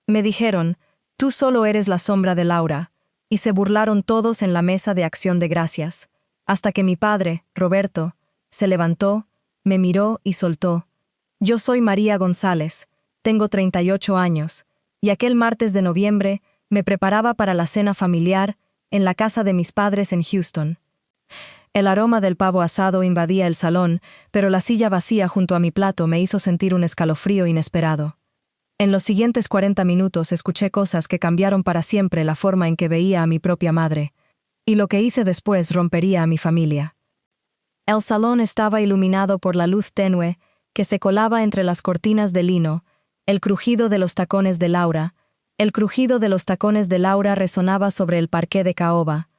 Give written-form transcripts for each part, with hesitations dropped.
Me dijeron, tú solo eres la sombra de Laura, y se burlaron todos en la mesa de acción de gracias, hasta que mi padre, Roberto, se levantó, me miró y soltó. Yo soy María González, tengo 38 años, y aquel martes de noviembre me preparaba para la cena familiar en la casa de mis padres en Houston. El aroma del pavo asado invadía el salón, pero la silla vacía junto a mi plato me hizo sentir un escalofrío inesperado. En los siguientes 40 minutos escuché cosas que cambiaron para siempre la forma en que veía a mi propia madre, y lo que hice después rompería a mi familia. El salón estaba iluminado por la luz tenue que se colaba entre las cortinas de lino, el crujido de los tacones de Laura. El crujido de los tacones de Laura resonaba sobre el parqué de caoba.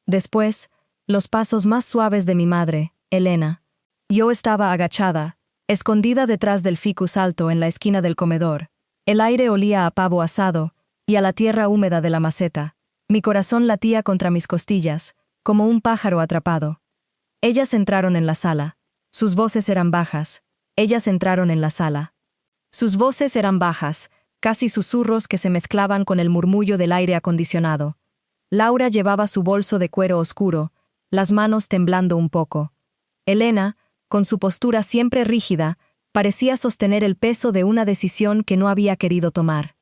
Después, los pasos más suaves de mi madre, Elena. Yo estaba agachada, escondida detrás del ficus alto en la esquina del comedor. El aire olía a pavo asado y a la tierra húmeda de la maceta. Mi corazón latía contra mis costillas, como un pájaro atrapado. Ellas entraron en la sala. Sus voces eran bajas. Ellas entraron en la sala. Sus voces eran bajas, casi susurros que se mezclaban con el murmullo del aire acondicionado. Laura llevaba su bolso de cuero oscuro, las manos temblando un poco. Elena, con su postura siempre rígida, parecía sostener el peso de una decisión que no había querido tomar.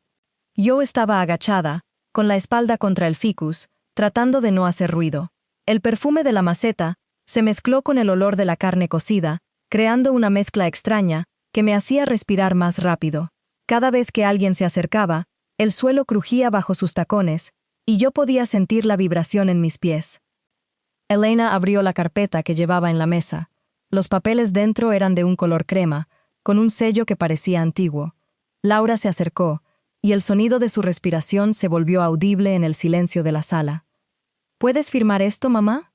Yo estaba agachada, con la espalda contra el ficus, tratando de no hacer ruido. El perfume de la maceta se mezcló con el olor de la carne cocida, creando una mezcla extraña que me hacía respirar más rápido. Cada vez que alguien se acercaba, el suelo crujía bajo sus tacones, y yo podía sentir la vibración en mis pies. Elena abrió la carpeta que llevaba en la mesa. Los papeles dentro eran de un color crema, con un sello que parecía antiguo. Laura se acercó, y el sonido de su respiración se volvió audible en el silencio de la sala. ¿Puedes firmar esto, mamá?,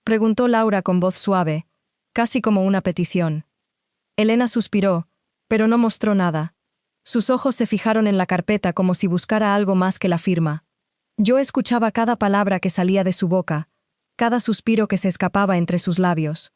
preguntó Laura con voz suave, casi como una petición. Elena suspiró, pero no mostró nada. Sus ojos se fijaron en la carpeta como si buscara algo más que la firma. Yo escuchaba cada palabra que salía de su boca, cada suspiro que se escapaba entre sus labios.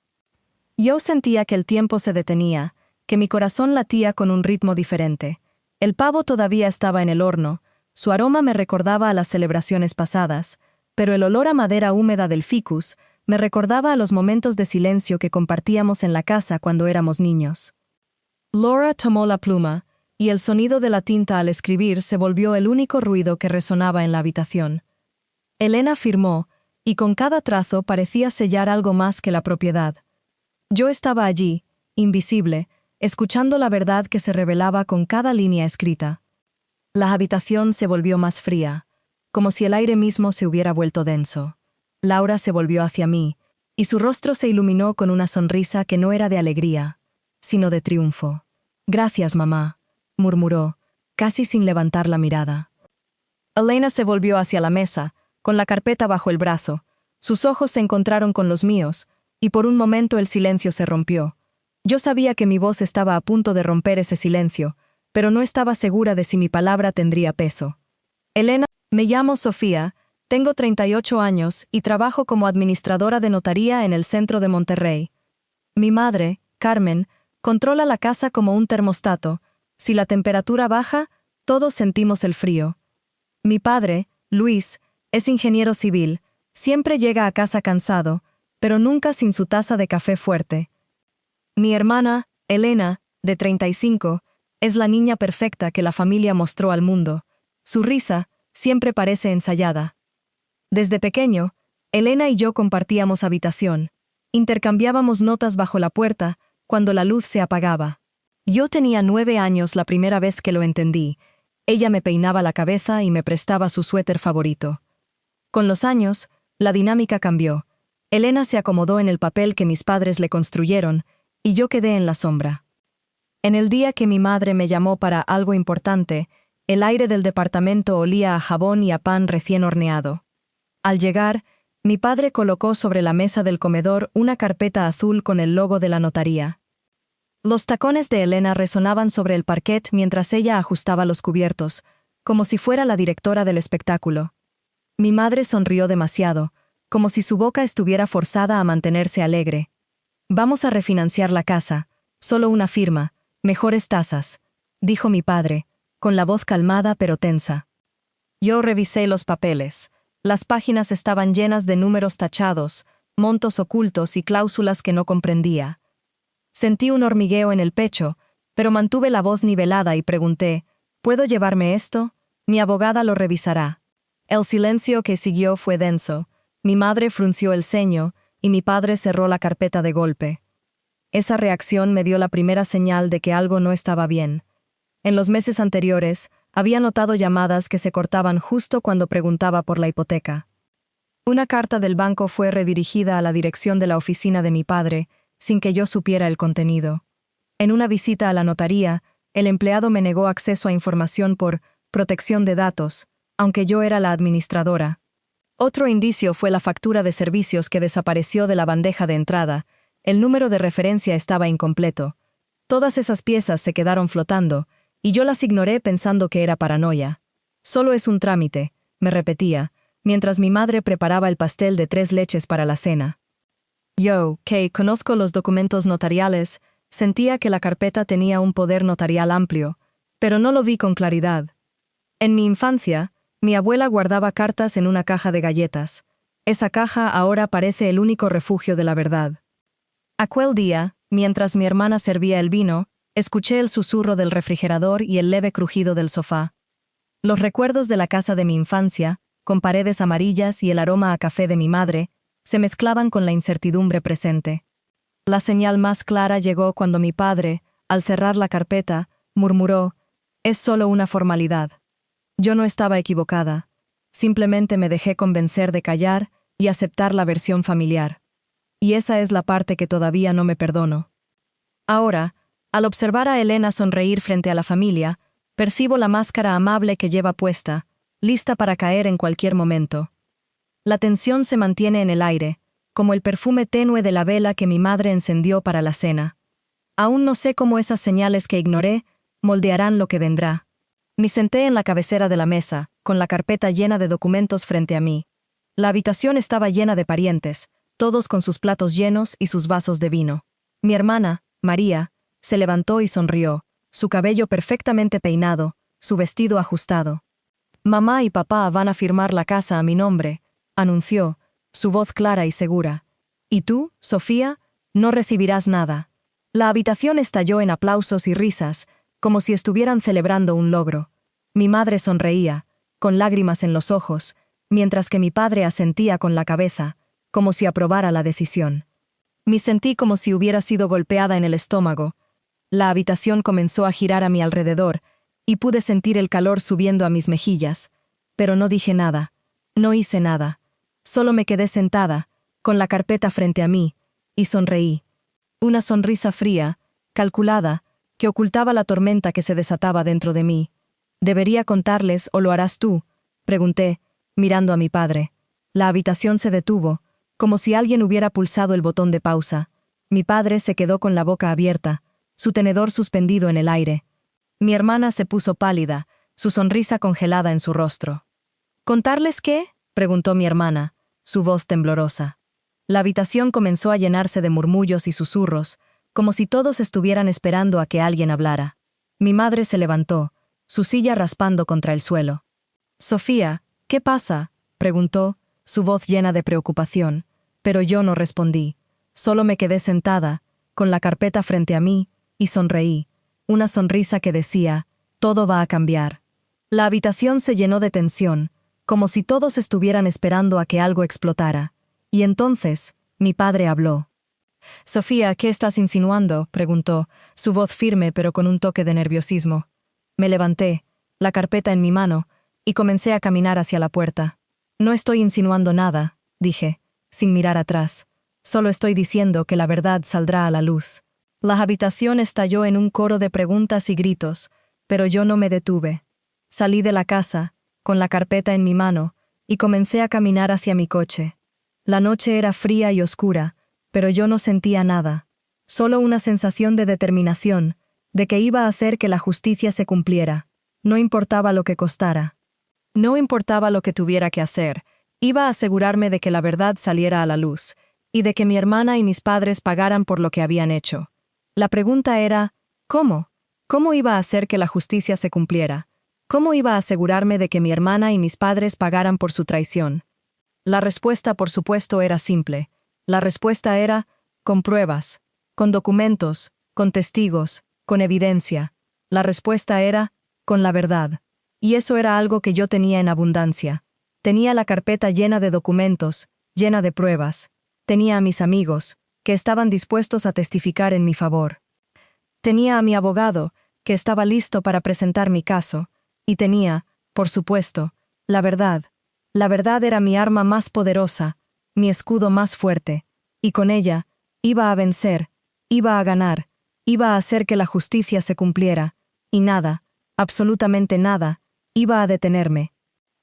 Yo sentía que el tiempo se detenía, que mi corazón latía con un ritmo diferente. El pavo todavía estaba en el horno, su aroma me recordaba a las celebraciones pasadas, pero el olor a madera húmeda del ficus me recordaba a los momentos de silencio que compartíamos en la casa cuando éramos niños. Laura tomó la pluma, y el sonido de la tinta al escribir se volvió el único ruido que resonaba en la habitación. Elena firmó, y con cada trazo parecía sellar algo más que la propiedad. Yo estaba allí, invisible, escuchando la verdad que se revelaba con cada línea escrita. La habitación se volvió más fría, como si el aire mismo se hubiera vuelto denso. Laura se volvió hacia mí, y su rostro se iluminó con una sonrisa que no era de alegría, sino de triunfo. «Gracias, mamá», murmuró, casi sin levantar la mirada. Elena se volvió hacia la mesa, con la carpeta bajo el brazo. Sus ojos se encontraron con los míos, y por un momento el silencio se rompió. Yo sabía que mi voz estaba a punto de romper ese silencio, pero no estaba segura de si mi palabra tendría peso. Elena, me llamo Sofía, tengo 38 años y trabajo como administradora de notaría en el centro de Monterrey. Mi madre, Carmen, controla la casa como un termostato. Si la temperatura baja, todos sentimos el frío. Mi padre, Luis, es ingeniero civil, siempre llega a casa cansado, pero nunca sin su taza de café fuerte. Mi hermana, Elena, de 35, es la niña perfecta que la familia mostró al mundo. Su risa siempre parece ensayada. Desde pequeño, Elena y yo compartíamos habitación. Intercambiábamos notas bajo la puerta cuando la luz se apagaba. Yo tenía 9 años la primera vez que lo entendí. Ella me peinaba la cabeza y me prestaba su suéter favorito. Con los años, la dinámica cambió. Elena se acomodó en el papel que mis padres le construyeron, y yo quedé en la sombra. En el día que mi madre me llamó para algo importante, el aire del departamento olía a jabón y a pan recién horneado. Al llegar, mi padre colocó sobre la mesa del comedor una carpeta azul con el logo de la notaría. Los tacones de Elena resonaban sobre el parquet mientras ella ajustaba los cubiertos, como si fuera la directora del espectáculo. Mi madre sonrió demasiado, como si su boca estuviera forzada a mantenerse alegre. «Vamos a refinanciar la casa, solo una firma, mejores tasas», dijo mi padre, con la voz calmada pero tensa. Yo revisé los papeles. Las páginas estaban llenas de números tachados, montos ocultos y cláusulas que no comprendía. Sentí un hormigueo en el pecho, pero mantuve la voz nivelada y pregunté, ¿puedo llevarme esto? Mi abogada lo revisará. El silencio que siguió fue denso. Mi madre frunció el ceño y mi padre cerró la carpeta de golpe. Esa reacción me dio la primera señal de que algo no estaba bien. En los meses anteriores, había notado llamadas que se cortaban justo cuando preguntaba por la hipoteca. Una carta del banco fue redirigida a la dirección de la oficina de mi padre, sin que yo supiera el contenido. En una visita a la notaría, el empleado me negó acceso a información por protección de datos, aunque yo era la administradora. Otro indicio fue la factura de servicios que desapareció de la bandeja de entrada. El número de referencia estaba incompleto. Todas esas piezas se quedaron flotando, y yo las ignoré pensando que era paranoia. Solo es un trámite, me repetía, mientras mi madre preparaba el pastel de 3 leches para la cena. Yo, que conozco los documentos notariales, sentía que la carpeta tenía un poder notarial amplio, pero no lo vi con claridad. En mi infancia, mi abuela guardaba cartas en una caja de galletas. Esa caja ahora parece el único refugio de la verdad. Aquel día, mientras mi hermana servía el vino, escuché el susurro del refrigerador y el leve crujido del sofá. Los recuerdos de la casa de mi infancia, con paredes amarillas y el aroma a café de mi madre, se mezclaban con la incertidumbre presente. La señal más clara llegó cuando mi padre, al cerrar la carpeta, murmuró, «Es solo una formalidad». Yo no estaba equivocada. Simplemente me dejé convencer de callar y aceptar la versión familiar. Y esa es la parte que todavía no me perdono. Ahora, al observar a Elena sonreír frente a la familia, percibo la máscara amable que lleva puesta, lista para caer en cualquier momento. La tensión se mantiene en el aire, como el perfume tenue de la vela que mi madre encendió para la cena. Aún no sé cómo esas señales que ignoré moldearán lo que vendrá. Me senté en la cabecera de la mesa, con la carpeta llena de documentos frente a mí. La habitación estaba llena de parientes, todos con sus platos llenos y sus vasos de vino. Mi hermana, María, se levantó y sonrió, su cabello perfectamente peinado, su vestido ajustado. «Mamá y papá van a firmar la casa a mi nombre», anunció, su voz clara y segura. «Y tú, Sofía, no recibirás nada». La habitación estalló en aplausos y risas, como si estuvieran celebrando un logro. Mi madre sonreía, con lágrimas en los ojos, mientras que mi padre asentía con la cabeza, como si aprobara la decisión. Me sentí como si hubiera sido golpeada en el estómago. La habitación comenzó a girar a mi alrededor, y pude sentir el calor subiendo a mis mejillas, pero no dije nada, no hice nada. Solo me quedé sentada, con la carpeta frente a mí, y sonreí. Una sonrisa fría, calculada, que ocultaba la tormenta que se desataba dentro de mí. «¿Debería contarles o lo harás tú?», pregunté, mirando a mi padre. La habitación se detuvo, como si alguien hubiera pulsado el botón de pausa. Mi padre se quedó con la boca abierta, su tenedor suspendido en el aire. Mi hermana se puso pálida, su sonrisa congelada en su rostro. «¿Contarles qué?», preguntó mi hermana, su voz temblorosa. La habitación comenzó a llenarse de murmullos y susurros, como si todos estuvieran esperando a que alguien hablara. Mi madre se levantó, su silla raspando contra el suelo. «Sofía, ¿qué pasa?», preguntó, su voz llena de preocupación, pero yo no respondí. Solo me quedé sentada, con la carpeta frente a mí, y sonreí, una sonrisa que decía, «Todo va a cambiar». La habitación se llenó de tensión, como si todos estuvieran esperando a que algo explotara. Y entonces, mi padre habló. «Sofía, ¿qué estás insinuando?», preguntó, su voz firme pero con un toque de nerviosismo. Me levanté, la carpeta en mi mano, y comencé a caminar hacia la puerta. «No estoy insinuando nada», dije, sin mirar atrás. «Solo estoy diciendo que la verdad saldrá a la luz». La habitación estalló en un coro de preguntas y gritos, pero yo no me detuve. Salí de la casa, con la carpeta en mi mano, y comencé a caminar hacia mi coche. La noche era fría y oscura, pero yo no sentía nada, solo una sensación de determinación, de que iba a hacer que la justicia se cumpliera. No importaba lo que costara. No importaba lo que tuviera que hacer, iba a asegurarme de que la verdad saliera a la luz, y de que mi hermana y mis padres pagaran por lo que habían hecho. La pregunta era, ¿cómo? ¿Cómo iba a hacer que la justicia se cumpliera? ¿Cómo iba a asegurarme de que mi hermana y mis padres pagaran por su traición? La respuesta, por supuesto, era simple. La respuesta era, con pruebas, con documentos, con testigos, con evidencia. La respuesta era, con la verdad. Y eso era algo que yo tenía en abundancia. Tenía la carpeta llena de documentos, llena de pruebas. Tenía a mis amigos, que estaban dispuestos a testificar en mi favor. Tenía a mi abogado, que estaba listo para presentar mi caso. Y tenía, por supuesto, la verdad. La verdad era mi arma más poderosa, mi escudo más fuerte. Y con ella, iba a vencer, iba a ganar, iba a hacer que la justicia se cumpliera. Y nada, absolutamente nada, iba a detenerme.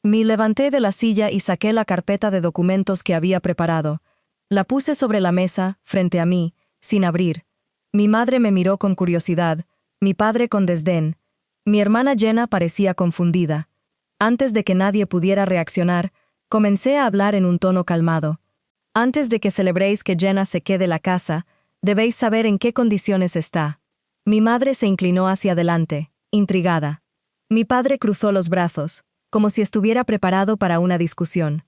Me levanté de la silla y saqué la carpeta de documentos que había preparado. La puse sobre la mesa, frente a mí, sin abrir. Mi madre me miró con curiosidad, mi padre con desdén. Mi hermana Jenna parecía confundida. Antes de que nadie pudiera reaccionar, comencé a hablar en un tono calmado. Antes de que celebréis que Jenna se quede la casa, debéis saber en qué condiciones está. Mi madre se inclinó hacia adelante, intrigada. Mi padre cruzó los brazos, como si estuviera preparado para una discusión.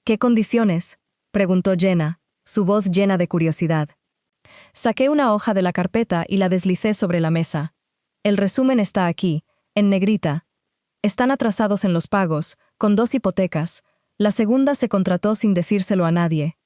¿Qué condiciones?, preguntó Jenna, su voz llena de curiosidad. Saqué una hoja de la carpeta y la deslicé sobre la mesa. El resumen está aquí, en negrita. Están atrasados en los pagos, con 2 hipotecas. La segunda se contrató sin decírselo a nadie.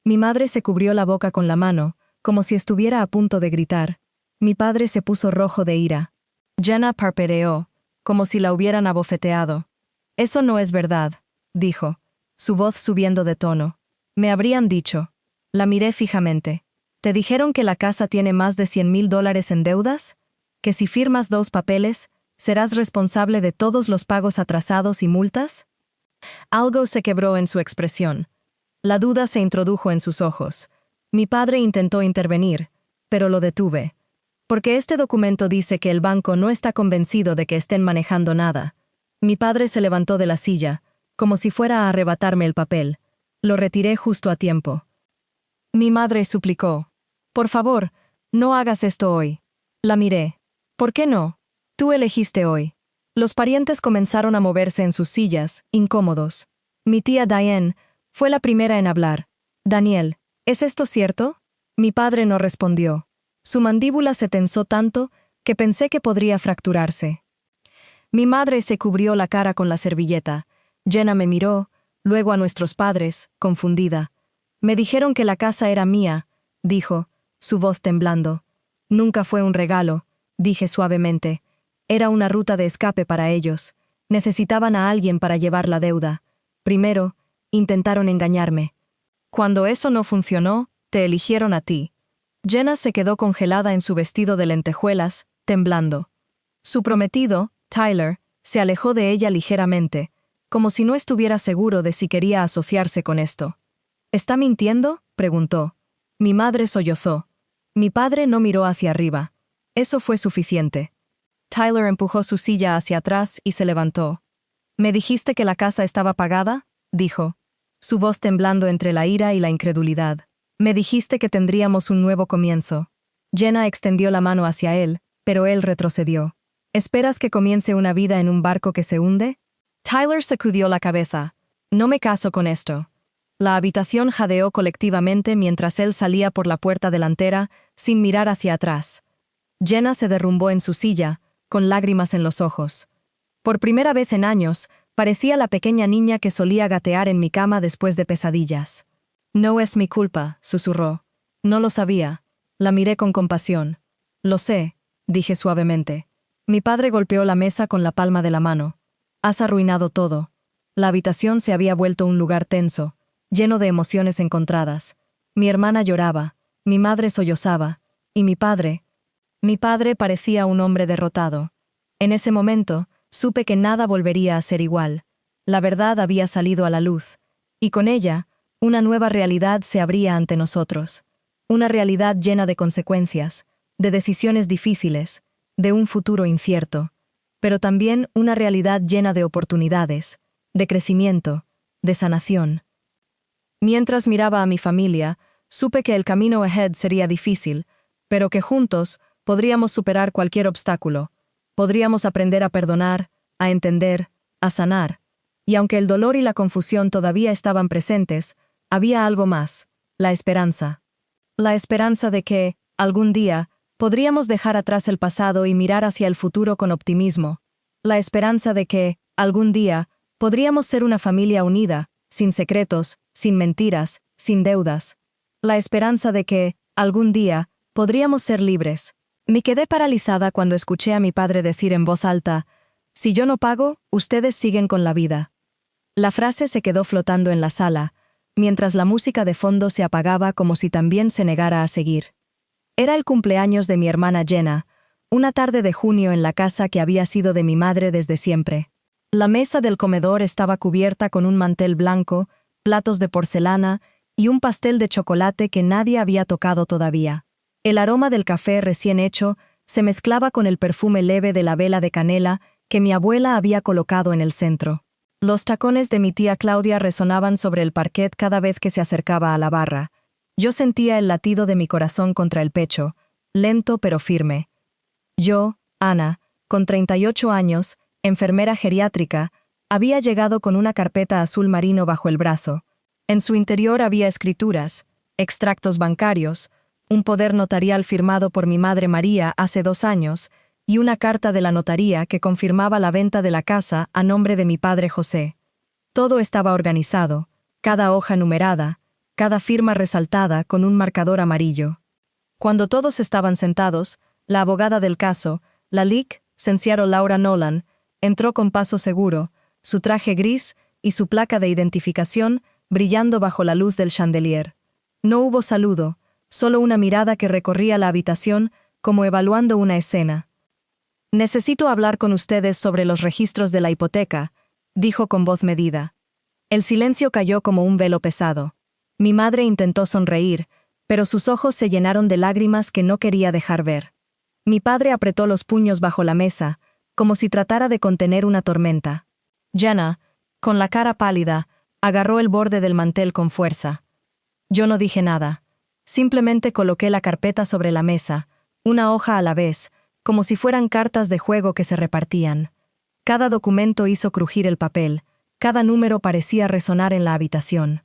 Mi madre se cubrió la boca con la mano, como si estuviera a punto de gritar. Mi padre se puso rojo de ira. Jenna parpadeó, como si la hubieran abofeteado. Eso no es verdad, dijo, su voz subiendo de tono. Me habrían dicho. La miré fijamente. ¿Te dijeron que la casa tiene más de $100,000 en deudas? ¿Que si firmas 2 papeles, serás responsable de todos los pagos atrasados y multas? Algo se quebró en su expresión. La duda se introdujo en sus ojos. Mi padre intentó intervenir, pero lo detuve. Porque este documento dice que el banco no está convencido de que estén manejando nada. Mi padre se levantó de la silla, como si fuera a arrebatarme el papel. Lo retiré justo a tiempo. Mi madre suplicó. Por favor, no hagas esto hoy. La miré. ¿Por qué no? Tú elegiste hoy. Los parientes comenzaron a moverse en sus sillas, incómodos. Mi tía Diane fue la primera en hablar. Daniel, ¿es esto cierto? Mi padre no respondió. Su mandíbula se tensó tanto que pensé que podría fracturarse. Mi madre se cubrió la cara con la servilleta. Jenna me miró, luego a nuestros padres, confundida. Me dijeron que la casa era mía, dijo, su voz temblando. Nunca fue un regalo, dije suavemente. Era una ruta de escape para ellos. Necesitaban a alguien para llevar la deuda. Primero, intentaron engañarme. Cuando eso no funcionó, te eligieron a ti. Jenna se quedó congelada en su vestido de lentejuelas, temblando. Su prometido, Tyler, se alejó de ella ligeramente, como si no estuviera seguro de si quería asociarse con esto. ¿Está mintiendo?, preguntó. Mi madre sollozó. Mi padre no miró hacia arriba. Eso fue suficiente. Tyler empujó su silla hacia atrás y se levantó. ¿Me dijiste que la casa estaba pagada?, dijo, su voz temblando entre la ira y la incredulidad. Me dijiste que tendríamos un nuevo comienzo. Jenna extendió la mano hacia él, pero él retrocedió. ¿Esperas que comience una vida en un barco que se hunde? Tyler sacudió la cabeza. No me caso con esto. La habitación jadeó colectivamente mientras él salía por la puerta delantera, sin mirar hacia atrás. Jenna se derrumbó en su silla, con lágrimas en los ojos. Por primera vez en años, parecía la pequeña niña que solía gatear en mi cama después de pesadillas. No es mi culpa, susurró. No lo sabía. La miré con compasión. Lo sé, dije suavemente. Mi padre golpeó la mesa con la palma de la mano. Has arruinado todo. La habitación se había vuelto un lugar tenso, lleno de emociones encontradas. Mi hermana lloraba, mi madre sollozaba, y mi padre parecía un hombre derrotado. En ese momento, supe que nada volvería a ser igual. La verdad había salido a la luz, y con ella, una nueva realidad se abría ante nosotros. Una realidad llena de consecuencias, de decisiones difíciles, de un futuro incierto, pero también una realidad llena de oportunidades, de crecimiento, de sanación. Mientras miraba a mi familia, supe que el camino ahead sería difícil, pero que juntos podríamos superar cualquier obstáculo. Podríamos aprender a perdonar, a entender, a sanar. Y aunque el dolor y la confusión todavía estaban presentes, había algo más, la esperanza. La esperanza de que, algún día, podríamos dejar atrás el pasado y mirar hacia el futuro con optimismo. La esperanza de que, algún día, podríamos ser una familia unida, sin secretos, sin mentiras, sin deudas. La esperanza de que, algún día, podríamos ser libres. Me quedé paralizada cuando escuché a mi padre decir en voz alta: «Si yo no pago, ustedes siguen con la vida». La frase se quedó flotando en la sala, mientras la música de fondo se apagaba como si también se negara a seguir. Era el cumpleaños de mi hermana Jenna, una tarde de junio en la casa que había sido de mi madre desde siempre. La mesa del comedor estaba cubierta con un mantel blanco, platos de porcelana y un pastel de chocolate que nadie había tocado todavía. El aroma del café recién hecho se mezclaba con el perfume leve de la vela de canela que mi abuela había colocado en el centro. Los tacones de mi tía Claudia resonaban sobre el parquet cada vez que se acercaba a la barra. Yo sentía el latido de mi corazón contra el pecho, lento pero firme. Yo, Ana, con 38 años, enfermera geriátrica, había llegado con una carpeta azul marino bajo el brazo. En su interior había escrituras, extractos bancarios, un poder notarial firmado por mi madre María hace 2 años y una carta de la notaría que confirmaba la venta de la casa a nombre de mi padre José. Todo estaba organizado, cada hoja numerada, cada firma resaltada con un marcador amarillo. Cuando todos estaban sentados, la abogada del caso, la licenciada Laura Nolan, entró con paso seguro, su traje gris y su placa de identificación brillando bajo la luz del chandelier. No hubo saludo, solo una mirada que recorría la habitación como evaluando una escena. «Necesito hablar con ustedes sobre los registros de la hipoteca», dijo con voz medida. El silencio cayó como un velo pesado. Mi madre intentó sonreír, pero sus ojos se llenaron de lágrimas que no quería dejar ver. Mi padre apretó los puños bajo la mesa, como si tratara de contener una tormenta. Jenna, con la cara pálida, agarró el borde del mantel con fuerza. Yo no dije nada. Simplemente coloqué la carpeta sobre la mesa, una hoja a la vez, como si fueran cartas de juego que se repartían. Cada documento hizo crujir el papel, cada número parecía resonar en la habitación.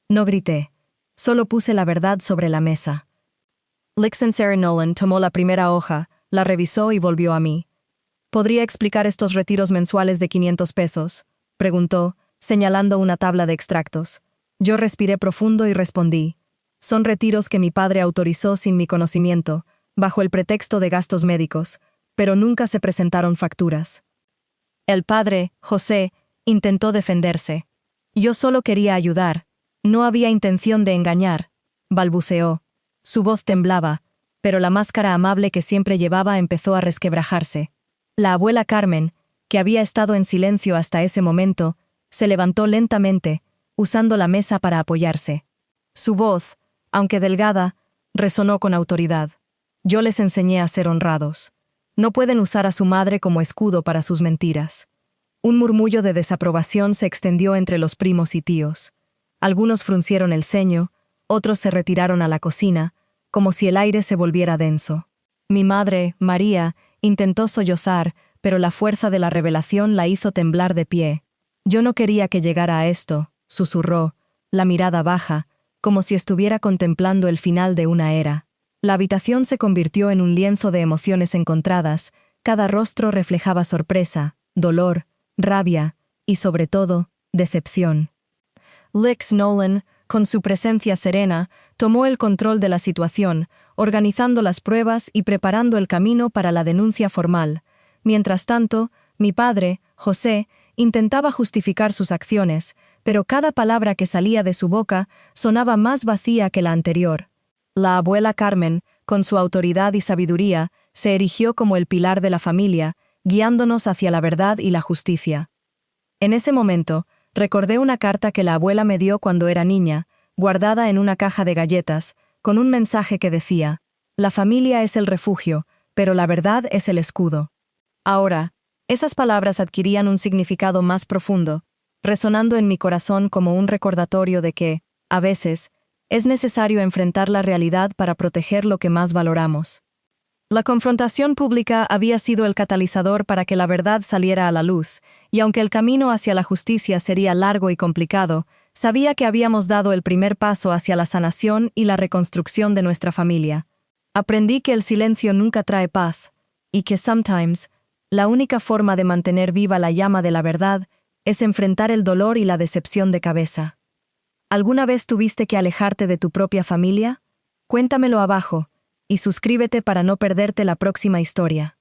No grité, solo puse la verdad sobre la mesa. Licenciada Nolan tomó la primera hoja, la revisó y volvió a mí. «¿Podría explicar estos retiros mensuales de 500 pesos?» preguntó, señalando una tabla de extractos. Yo respiré profundo y respondí: «Son retiros que mi padre autorizó sin mi conocimiento, bajo el pretexto de gastos médicos, pero nunca se presentaron facturas». El padre, José, intentó defenderse. «Yo solo quería ayudar. No había intención de engañar», balbuceó. Su voz temblaba, pero la máscara amable que siempre llevaba empezó a resquebrajarse. La abuela Carmen, que había estado en silencio hasta ese momento, se levantó lentamente, usando la mesa para apoyarse. Su voz, aunque delgada, resonó con autoridad. «Yo les enseñé a ser honrados. No pueden usar a su madre como escudo para sus mentiras». Un murmullo de desaprobación se extendió entre los primos y tíos. Algunos fruncieron el ceño, otros se retiraron a la cocina, como si el aire se volviera denso. Mi madre, María, intentó sollozar, pero la fuerza de la revelación la hizo temblar de pie. «Yo no quería que llegara a esto», susurró, la mirada baja, como si estuviera contemplando el final de una era. La habitación se convirtió en un lienzo de emociones encontradas, cada rostro reflejaba sorpresa, dolor, rabia y, sobre todo, decepción. Lex Nolan, con su presencia serena, tomó el control de la situación, organizando las pruebas y preparando el camino para la denuncia formal. Mientras tanto, mi padre, José, intentaba justificar sus acciones, pero cada palabra que salía de su boca sonaba más vacía que la anterior. La abuela Carmen, con su autoridad y sabiduría, se erigió como el pilar de la familia, guiándonos hacia la verdad y la justicia. En ese momento, recordé una carta que la abuela me dio cuando era niña, guardada en una caja de galletas, con un mensaje que decía: «La familia es el refugio, pero la verdad es el escudo». Ahora, esas palabras adquirían un significado más profundo, resonando en mi corazón como un recordatorio de que, a veces, es necesario enfrentar la realidad para proteger lo que más valoramos. La confrontación pública había sido el catalizador para que la verdad saliera a la luz, y aunque el camino hacia la justicia sería largo y complicado, sabía que habíamos dado el primer paso hacia la sanación y la reconstrucción de nuestra familia. Aprendí que el silencio nunca trae paz, y que sometimes, la única forma de mantener viva la llama de la verdad es enfrentar el dolor y la decepción de cabeza. ¿Alguna vez tuviste que alejarte de tu propia familia? Cuéntamelo abajo, y suscríbete para no perderte la próxima historia.